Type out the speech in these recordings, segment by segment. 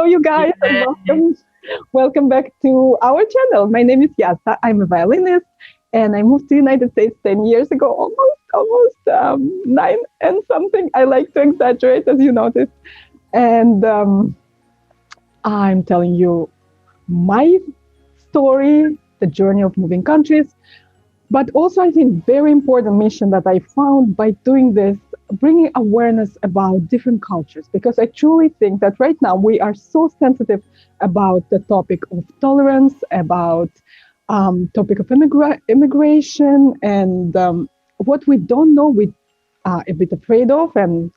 Hello, you guys, and welcome back to our channel. My name is Yasa. I'm a violinist, and I moved to the United States 10 years ago, almost 9 and something. I like to exaggerate, as you noticed. And I'm telling you my story, the journey of moving countries, but also I think very important mission that I found by doing this, bringing awareness about different cultures, because I truly think that right now we are so sensitive about the topic of tolerance, about topic of immigration, and what we don't know, we are a bit afraid of and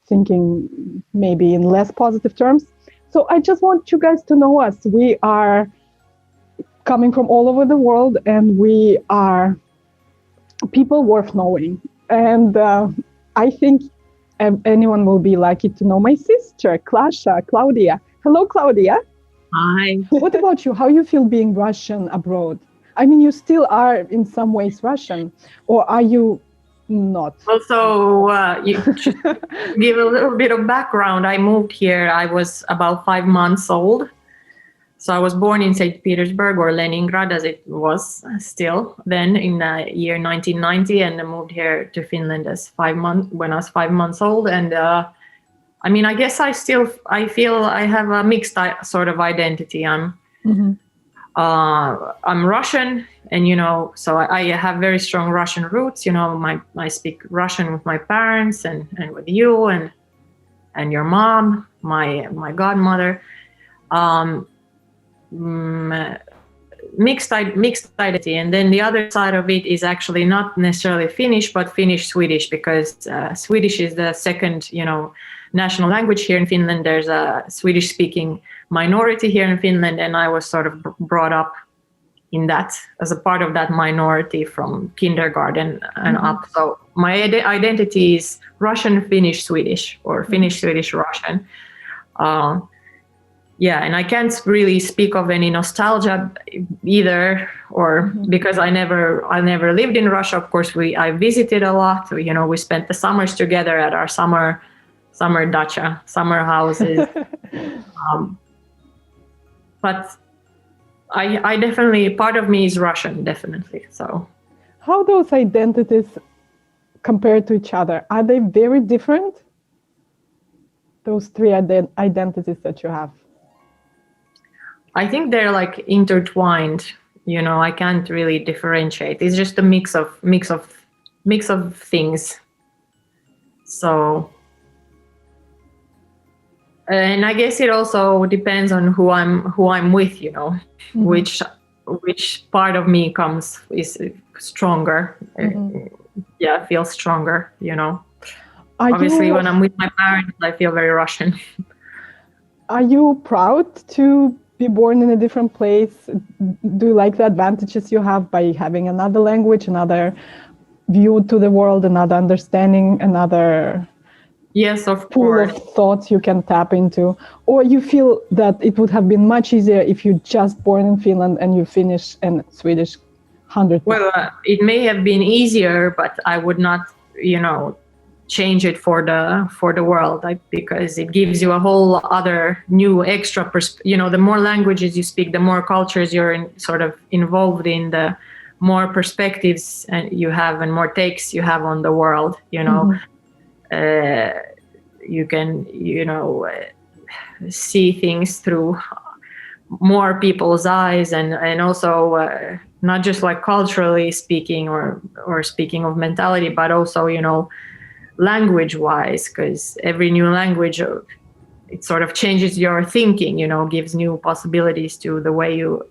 thinking maybe in less positive terms. So I just want you guys to know us. We are coming from all over the world, and we are people worth knowing. And I think anyone will be lucky to know my sister, Claudia. Hello, Claudia. Hi. What about you? How you feel being Russian abroad? I mean, you still are in some ways Russian, or are you not? Also, you should give a little bit of background. I moved here. I was about 5 months old. So I was born in St. Petersburg, or Leningrad as it was still then, in the year 1990, and I moved here to Finland as when I was 5 months old. And I mean, I guess I feel I have a mixed sort of identity. I'm Russian, and so I have very strong Russian roots. I speak Russian with my parents and with you and your mom, my godmother. Mixed identity, and then the other side of it is actually not necessarily Finnish, but Finnish-Swedish, because Swedish is the second, national language here in Finland. There's a Swedish-speaking minority here in Finland, and I was sort of brought up in that as a part of that minority from kindergarten and up. So my identity is Russian, Finnish, Swedish, or Finnish, Swedish, Russian. Yeah, and I can't really speak of any nostalgia either, or because I never lived in Russia. Of course, I visited a lot. We spent the summers together at our summer dacha, summer houses. But I definitely, part of me is Russian, definitely. So, how those identities compare to each other? Are they very different? Those three identities that you have. I think they're like intertwined. I can't really differentiate. It's just a mix of things. So, and I guess it also depends on who I'm with. Which part of me is stronger. Yeah, feels stronger. Obviously, when I'm with my parents, I feel very Russian. Are you proud to be born in a different place? Do you like the advantages you have by having another language, another view to the world, another understanding, another pool of thoughts you can tap into? Or you feel that it would have been much easier if you just born in Finland and you Finnish and Swedish 100%? Well, it may have been easier, but I would not, change it for the world, because it gives you a whole other new extra the more languages you speak, the more cultures you're sort of involved in, the more perspectives you have and more takes you have on the world. You can see things through more people's eyes, and also not just like culturally speaking or speaking of mentality, but also language-wise, because every new language, it sort of changes your thinking, gives new possibilities to the way you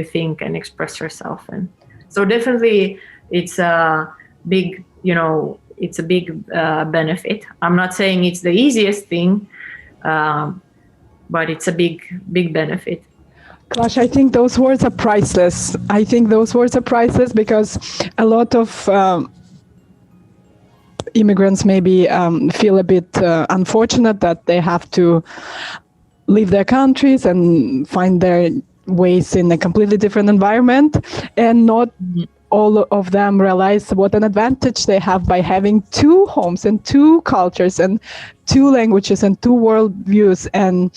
think and express yourself. And so definitely it's a big, benefit. I'm not saying it's the easiest thing, but it's a big benefit. Gosh, I think those words are priceless. Because a lot of immigrants maybe feel a bit unfortunate that they have to leave their countries and find their ways in a completely different environment, and not all of them realize what an advantage they have by having two homes and two cultures and two languages and two worldviews. And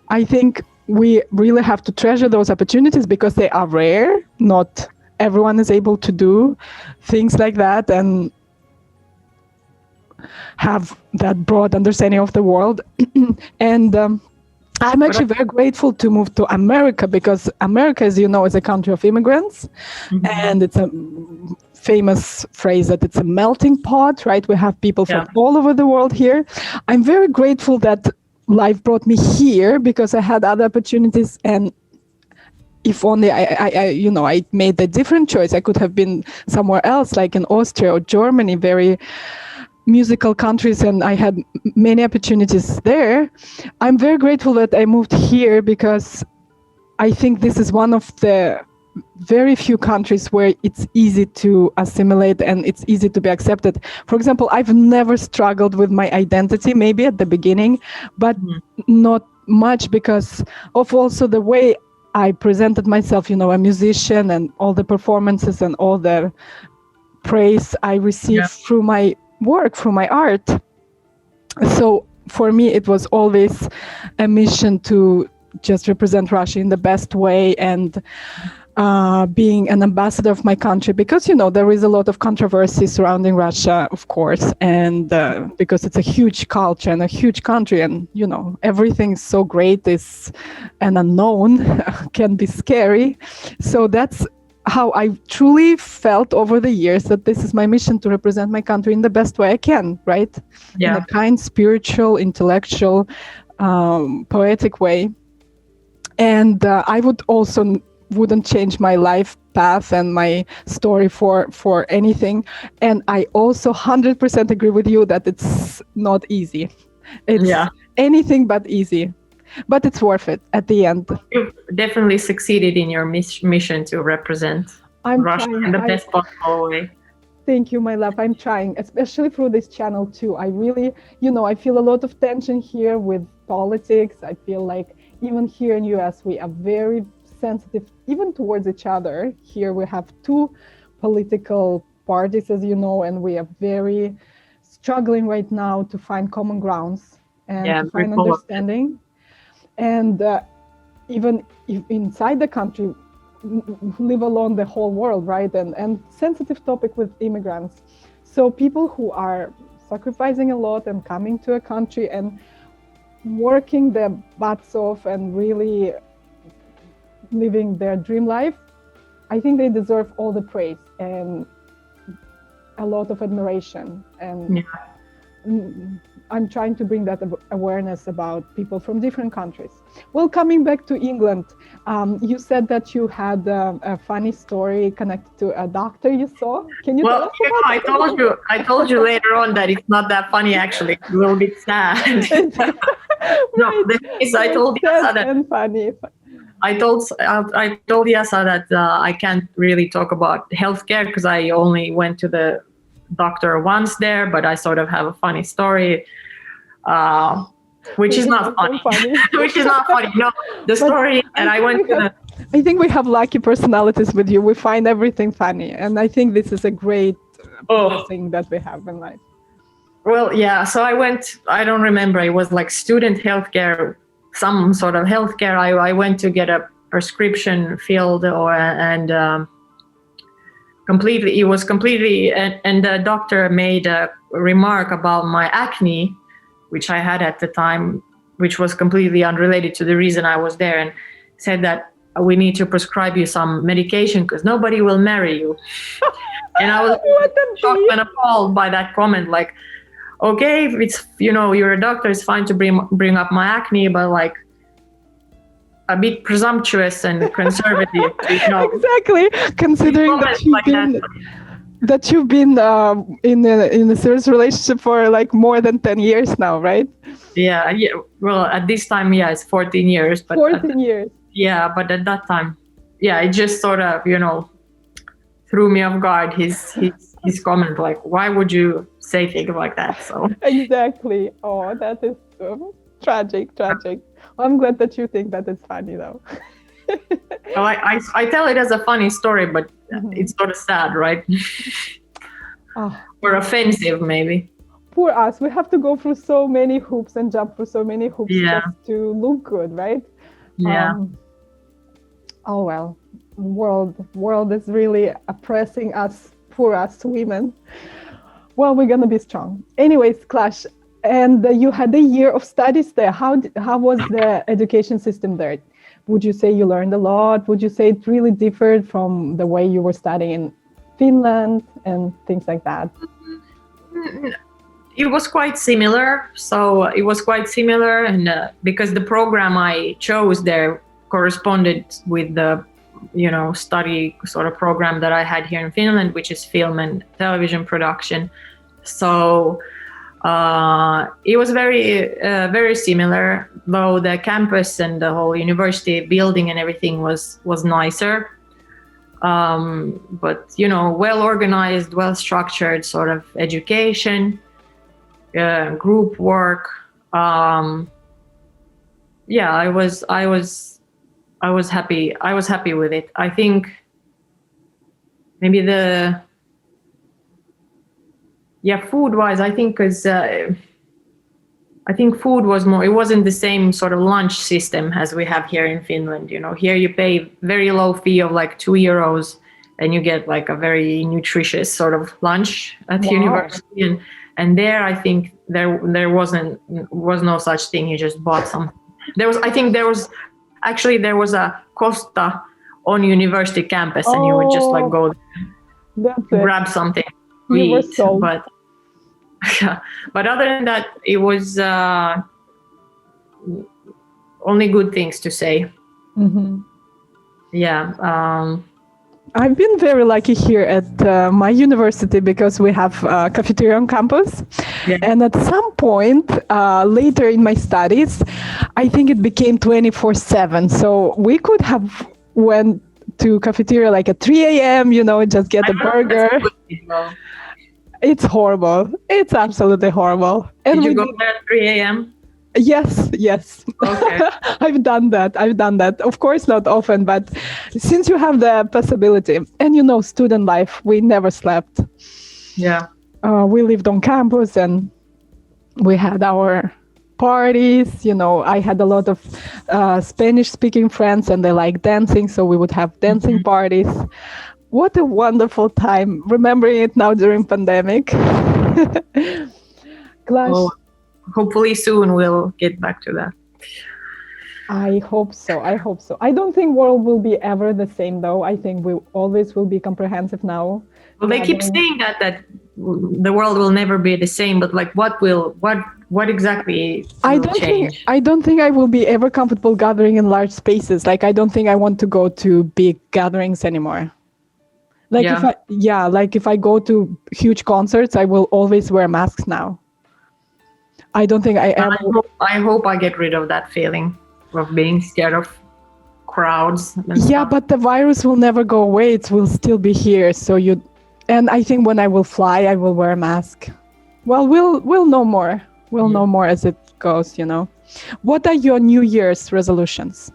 I think we really have to treasure those opportunities because they are rare. Not everyone is able to do things like that and have that broad understanding of the world. And I'm actually very grateful to move to America because America, as you know, is a country of immigrants. And it's a famous phrase that it's a melting pot, right? We have people from all over the world here. I'm very grateful that life brought me here because I had other opportunities, and if only I made a different choice, I could have been somewhere else, like in Austria or Germany, very musical countries, and I had many opportunities there. I'm very grateful that I moved here because I think this is one of the very few countries where it's easy to assimilate and it's easy to be accepted. For example, I've never struggled with my identity, maybe at the beginning, but not much because of also the way I presented myself, a musician, and all the performances and all the praise I received through my work, through my art. So for me, it was always a mission to just represent Russia in the best way and being an ambassador of my country, because there is a lot of controversy surrounding Russia, of course, and because it's a huge culture and a huge country, and everything so great is an unknown can be scary. So that's how I truly felt over the years that this is my mission, to represent my country in the best way I can, right? In a kind, spiritual, intellectual, poetic way. And I wouldn't change my life path and my story for anything. And I also 100% agree with you that it's not easy. It's anything but easy, but it's worth it at the end. You've definitely succeeded in your mission to represent Russia in the best possible way. Thank you, my love. I'm trying, especially through this channel too. I really, I feel a lot of tension here with politics. I feel like even here in US, we are very sensitive even towards each other. Here we have two political parties, as you know, and we are very struggling right now to find common grounds and to find understanding. And even if inside the country, live alone the whole world, right? And sensitive topic with immigrants. So people who are sacrificing a lot and coming to a country and working their butts off and really living their dream life, I think they deserve all the praise and a lot of admiration. And I'm trying to bring that awareness about people from different countries. Well, coming back to England, you said that you had a funny story connected to a doctor you saw. Can you tell us about that? I told you later on that it's not that funny, actually. It's a little bit sad. No, the thing is, I told Yasa that. And funny. I told Yasa that I can't really talk about healthcare because I only went to the doctor once there, but I sort of have a funny story, which is not funny. Which is not funny. No, the story that I went to I think we have lucky personalities with you. We find everything funny, and I think this is a great thing that we have in life. Well, yeah. So I don't remember. It was like student healthcare, some sort of healthcare. I went to get a prescription filled, and the doctor made a remark about my acne, which I had at the time, which was completely unrelated to the reason I was there, and said that we need to prescribe you some medication because nobody will marry you. And I was shocked and appalled by that comment. Like, okay, if it's, you're a doctor, it's fine to bring up my acne, but like a bit presumptuous and conservative. Exactly, considering that you've been in a serious relationship for like more than 10 years now, right? Yeah. Well, at this time, it's 14 years. But 14 years. Yeah, but at that time, it just sort of, threw me off guard. His comment, like, why would you say things like that? So exactly. Oh, that is tragic. Well, I'm glad that you think that it's funny, though. Well, I tell it as a funny story, but it's sort of sad, right? Or offensive, maybe. poor us. We have to go through so many hoops and jump through so many hoops just to look good, right? Yeah. Oh well, world is really oppressing us, poor us women. Well, we're gonna be strong. Anyways, Clash, and you had a year of studies there. How was the education system there? Would you say you learned a lot? Would you say it really differed from the way you were studying in Finland and things like that? It was quite similar. And because the program I chose there corresponded with the study sort of program that I had here in Finland, which is film and television production. So it was very similar, though the campus and the whole university building and everything was nicer. But well organized, well structured sort of education, group work. I was happy. I was happy with it. I think maybe food-wise, I think food was more. It wasn't the same sort of lunch system as we have here in Finland. Here you pay very low fee of like €2, and you get like a very nutritious sort of lunch at the university. And there, I think there was no such thing. You just bought something. There was a Costa on university campus, and you would just like go grab something to eat. But other than that, it was only good things to say. Mm-hmm. Yeah. I've been very lucky here at my university because we have a cafeteria on campus. Yeah. And at some point later in my studies, I think it became 24/7. So we could have went to cafeteria like at 3 a.m., just get a burger. It's horrible. It's absolutely horrible. And Did you go there at 3 a.m.? Yes. Okay. I've done that. Of course, not often, but since you have the possibility, and student life, we never slept. Yeah. We lived on campus and we had our parties. I had a lot of Spanish-speaking friends, and they like dancing, so we would have dancing parties. What a wonderful time! Remembering it now during pandemic. Clash. Oh. Hopefully soon we'll get back to that. I hope so. I don't think world will be ever the same, though. I think we always will be comprehensive now. Well, they keep saying that the world will never be the same, but like what exactly will change? I don't think I will be ever comfortable gathering in large spaces. Like I don't think I want to go to big gatherings anymore. Like if I go to huge concerts, I will always wear masks now. I don't think I ever... I hope I get rid of that feeling of being scared of crowds. Yeah, but the virus will never go away. It will still be here. And I think when I will fly, I will wear a mask. Well, we'll know more. We'll know more as it goes, What are your New Year's resolutions?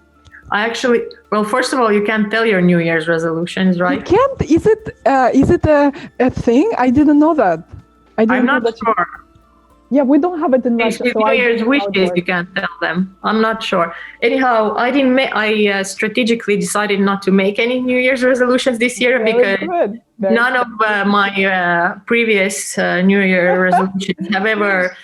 First of all, you can't tell your New Year's resolutions, right? You can't? Is it a thing? I didn't know that. I'm not sure. Yeah, we don't have it in Russia. New Year's wishes, you can't tell them. I'm not sure. Anyhow, I strategically decided not to make any New Year's resolutions this year because none of my previous New Year resolutions have ever,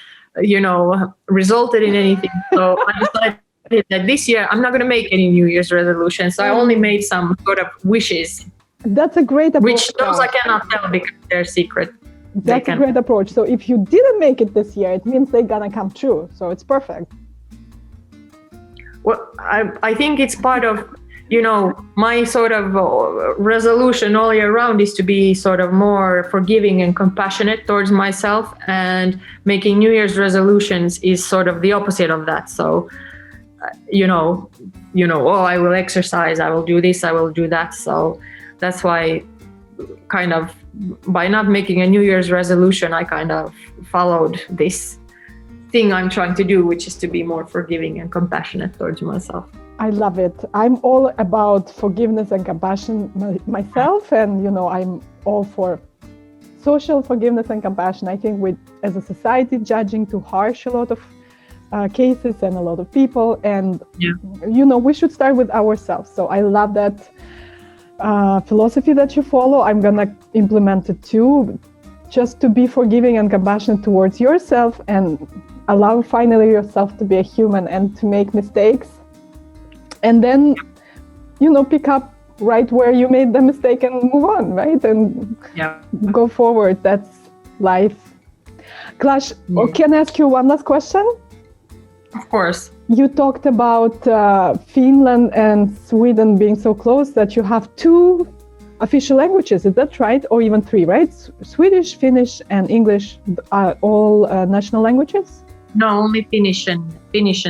resulted in anything. So I decided that this year I'm not going to make any New Year's resolutions. So I only made some sort of wishes. That's a great approach. Which those I cannot tell because they're secret. That's a great approach. So if you didn't make it this year, it means they're gonna come true. So it's perfect. Well, I think it's part of, my sort of resolution all year round is to be sort of more forgiving and compassionate towards myself, and making New Year's resolutions is sort of the opposite of that. So, I will exercise, I will do this, I will do that. So that's why kind of by not making a New Year's resolution, I kind of followed this thing I'm trying to do, which is to be more forgiving and compassionate towards myself. I love it. I'm all about forgiveness and compassion myself, and I'm all for social forgiveness and compassion. I think we, as a society, judging too harsh a lot of cases and a lot of people, and we should start with ourselves. So I love that philosophy that you follow. I'm gonna implement it too, just to be forgiving and compassionate towards yourself, and allow finally yourself to be a human and to make mistakes, and then pick up right where you made the mistake and move on, right? And go forward. That's life. Clash, can I ask you one last question? Of course. You talked about Finland and Sweden being so close that you have 2 official languages. Is that right? Or even 3, right? Swedish, Finnish, and English are all national languages? No, only Finnish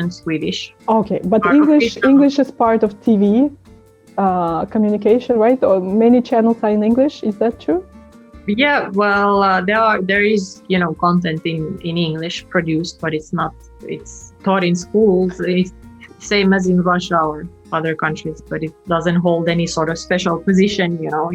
and Swedish. Okay, but English is part of TV communication, right? Or many channels are in English. Is that true? Yeah, well, there is content in English produced, but it's taught in schools. It's same as in Russia or other countries, but it doesn't hold any sort of special position,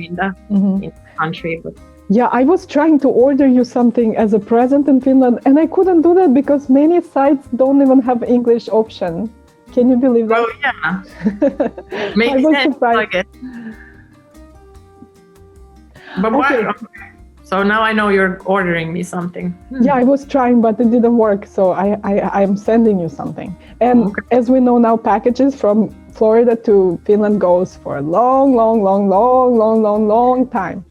in the country. But yeah, I was trying to order you something as a present in Finland, and I couldn't do that because many sites don't even have English option. Can you believe that? Oh yeah, makes sense. I guess. But okay. So now I know you're ordering me something. Yeah, I was trying, but it didn't work. So I'm sending you something. And as we know now, packages from Florida to Finland goes for a long time.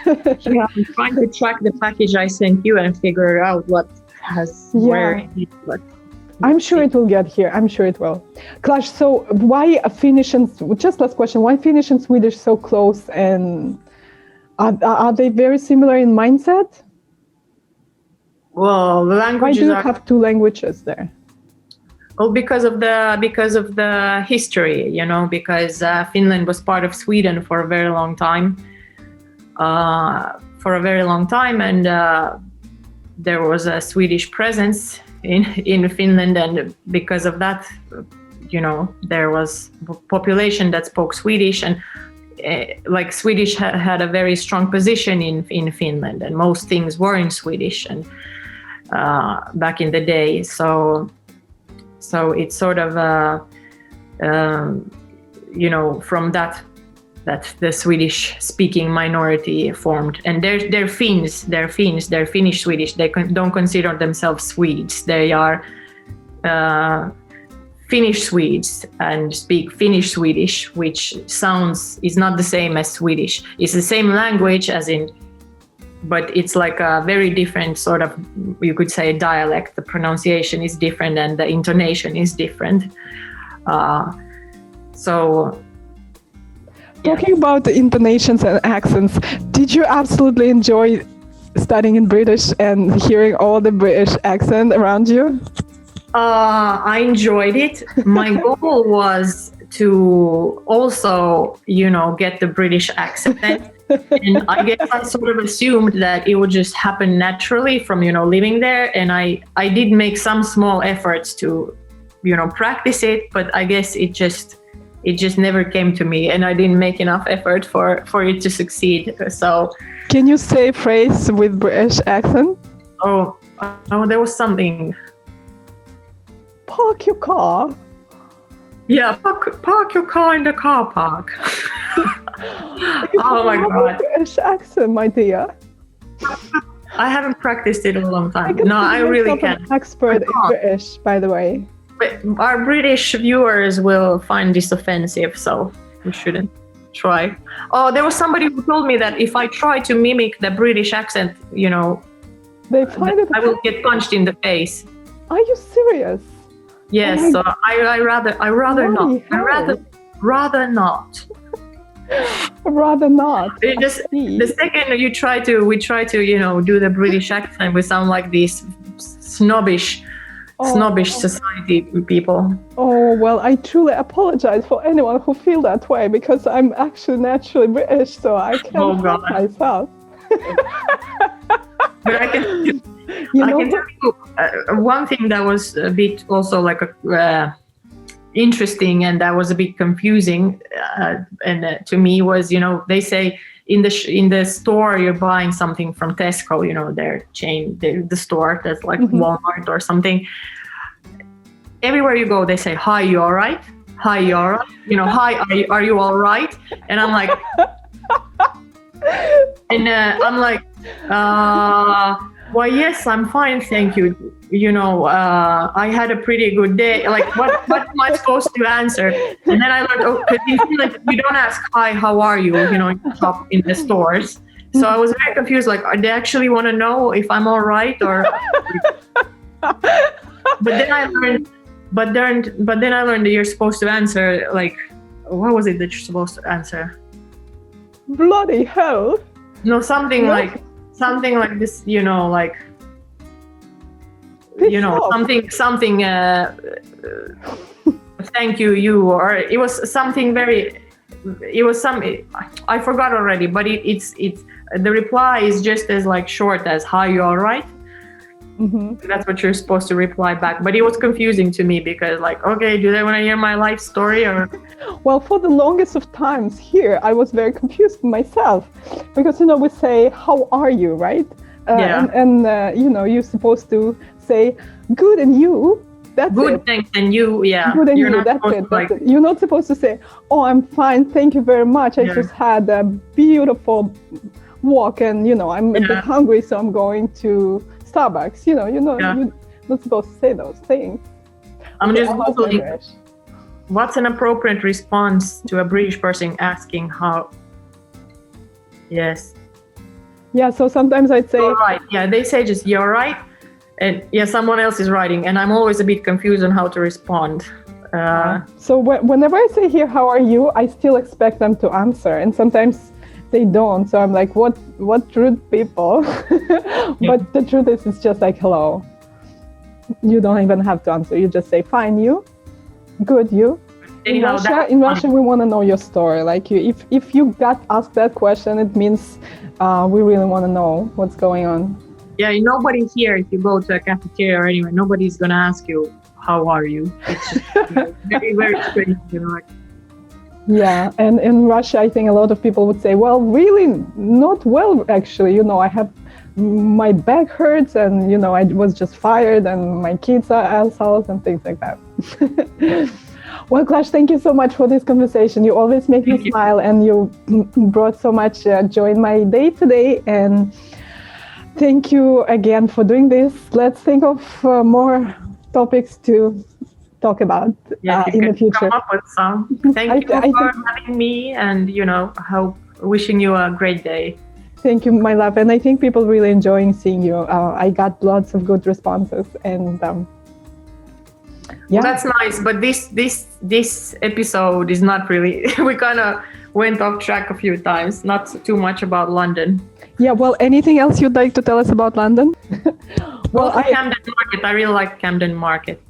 Yeah, I'm trying to track the package I sent you and figure out what has where it is. But I'm sure it will get here. I'm sure it will. Clash, so why Finnish and, just last question, why Finnish and Swedish so close, and are they very similar in mindset? Well, the languages. Why do you have 2 languages there? Oh, because of the history, because Finland was part of Sweden for a very long time. And there was a Swedish presence in Finland, and because of that, there was population that spoke Swedish, and like Swedish had a very strong position in Finland, and most things were in Swedish and back in the day. So it's sort of from that the Swedish speaking minority formed, and they're Finnish Swedish. They don't consider themselves Swedes. They are Finnish Swedes and speak Finnish Swedish, which is not the same as Swedish. It's the same language but it's like a very different sort of, you could say, dialect. The pronunciation is different and the intonation is different. Talking about the intonations and accents, did you absolutely enjoy studying in British and hearing all the British accent around you? I enjoyed it. My goal was to also, get the British accent. And I guess I sort of assumed that it would just happen naturally from, living there. And I did make some small efforts to, practice it, but I guess it just never came to me, and I didn't make enough effort for it to succeed. So, can you say a phrase with British accent? Oh, there was something. Park your car. Yeah, park your car in the car park. Oh my God. British accent, my dear. I haven't practiced it in a long time. No, I really can't. An expert in British, by the way. But our British viewers will find this offensive, so we shouldn't try. Oh, there was somebody who told me that if I try to mimic the British accent, they find it. I will get punched in the face. Are you serious? Yes, so I rather not. Rather not. Rather not. The second we try to do the British accent, we sound like these snobbish society people. Oh, well, I truly apologize for anyone who feel that way, because I'm actually naturally British, so I can't help myself. But I can tell you one thing that was a bit also like interesting, and that was a bit confusing, and to me was, they say in the store you're buying something from Tesco, you know, their chain, the store that's like Walmart or something. Everywhere you go, they say, "Hi, you all right? Hi, you all right? You know, hi, are you all right?" And I'm like, why, yes, I'm fine, thank you. You know, I had a pretty good day. Like, what am I supposed to answer? And then I learned, like, you don't ask, "Hi, how are you?" You know, shop in the stores. So I was very confused. Like, they actually want to know if I'm all right, or. But then I learned. But then I learned that you're supposed to answer, like, what was it that you're supposed to answer? Bloody hell! No, something like this. You know, like. You know, something. Thank you, or it was something very. It was some. I forgot already, but it's the reply is just as like short as "Hi, you all right?" That's what you're supposed to reply back. But it was confusing to me because, like, okay, do they want to hear my life story or? Well, for the longest of times here, I was very confused myself because, you know, we say, "How are you?" right? And you know, you're supposed to say, "Good, and you?" That's good, it. Thanks, and you, yeah. Good, and you. That's it. That's it. You're not supposed to say, "Oh, I'm fine, thank you very much. I just had a beautiful walk, and you know, I'm a bit hungry, so I'm going to Starbucks." You know, you're not supposed to say those things. I'm just Googling what's an appropriate response to a British person asking how. Yes. Yeah, so sometimes I'd say, "All right." Yeah, they say just, "You're right." And someone else is writing, and I'm always a bit confused on how to respond. So whenever I say here, "How are you?" I still expect them to answer, and sometimes they don't. So I'm like, what rude people. But the truth is, it's just like, "Hello." You don't even have to answer. You just say, "Fine, you?" "Good, you?" In Russia, we want to know your story. Like, if you got asked that question, it means we really want to know what's going on. Yeah, nobody here, if you go to a cafeteria or anywhere, nobody's going to ask you, "How are you?" It's just very, very strange, you know. Yeah, and in Russia, I think a lot of people would say, "Well, really not well, actually. You know, I have, my back hurts, and, you know, I was just fired, and my kids are assholes," and things like that. Well, Clash, thank you so much for this conversation. You always make me smile, and you brought so much joy in my day today. And thank you again for doing this. Let's think of more topics to talk about in the future. Come up with some. Thank you for having me, and, you know, wishing you a great day. Thank you, my love. And I think people really enjoying seeing you. I got lots of good responses, and well, that's nice. But this episode is not really. We kind of went off track a few times. Not too much about London. Yeah. Well, anything else you'd like to tell us about London? Well, Camden Market. I really like Camden Market.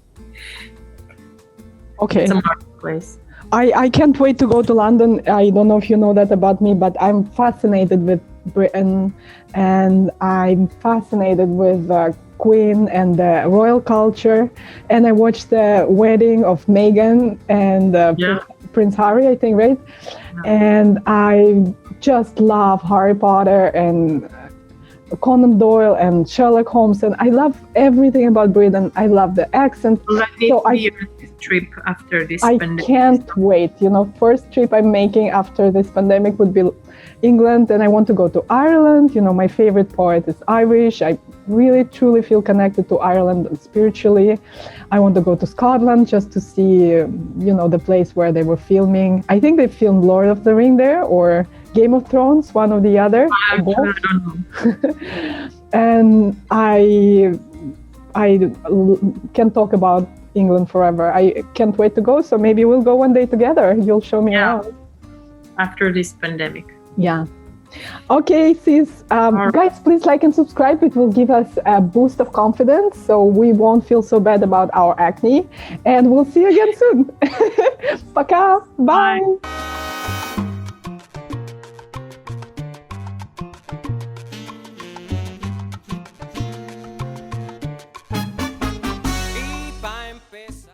Okay. It's a marketplace. I can't wait to go to London. I don't know if you know that about me, but I'm fascinated with Britain, and I'm fascinated with Queen and the royal culture. And I watched the wedding of Meghan and Prince Harry, I think, right? Yeah. And I just love Harry Potter and Conan Doyle and Sherlock Holmes, and I love everything about Britain. I love the accent. Well, that needs to be your trip after this pandemic. I can't wait. You know, first trip I'm making after this pandemic would be England, and I want to go to Ireland. You know, my favorite poet is Irish. I really, truly feel connected to Ireland spiritually. I want to go to Scotland just to see, you know, the place where they were filming. I think they filmed Lord of the Ring there, or Game of Thrones, one or the other. I don't know. And I can talk about England forever. I can't wait to go. So maybe we'll go one day together. You'll show me around. After this pandemic. Yeah. Okay, sis. Guys, please like and subscribe. It will give us a boost of confidence, so we won't feel so bad about our acne. And we'll see you again soon. Пока. Bye.